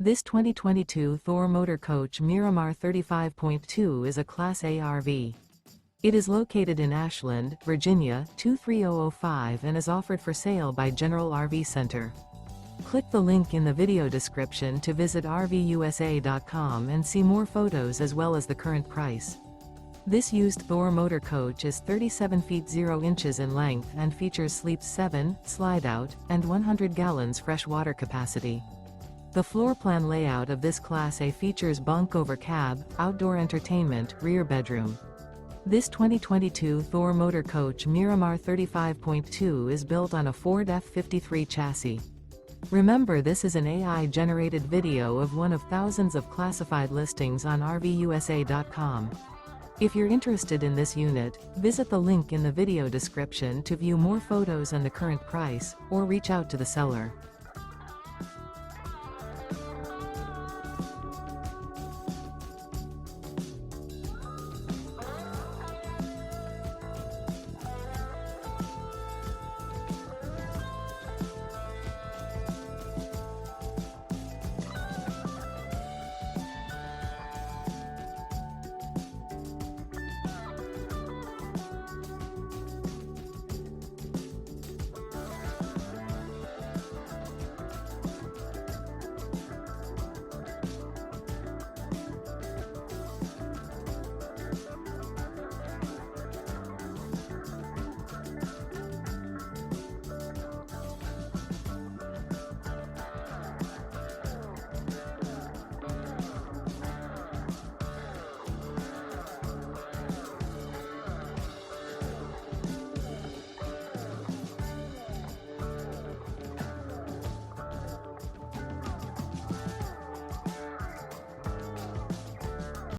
This 2022 Thor Motor Coach Miramar 35.2 is a Class A RV. It is located in Ashland, Virginia, 23005 and is offered for sale by General RV Center. Click the link in the video description to visit RVUSA.com and see more photos as well as the current price. This used Thor Motor Coach is 37 feet 0 inches in length and features sleeps 7, Slideout, and 100 gallons fresh water capacity. The floor plan layout of this Class A features bunk over cab, outdoor entertainment, rear bedroom. This 2022 Thor Motor Coach Miramar 35.2 is built on a Ford F53 chassis. Remember, this is an AI-generated video of one of thousands of classified listings on RVUSA.com. If you're interested in this unit, visit the link in the video description to view more photos and the current price, or reach out to the seller.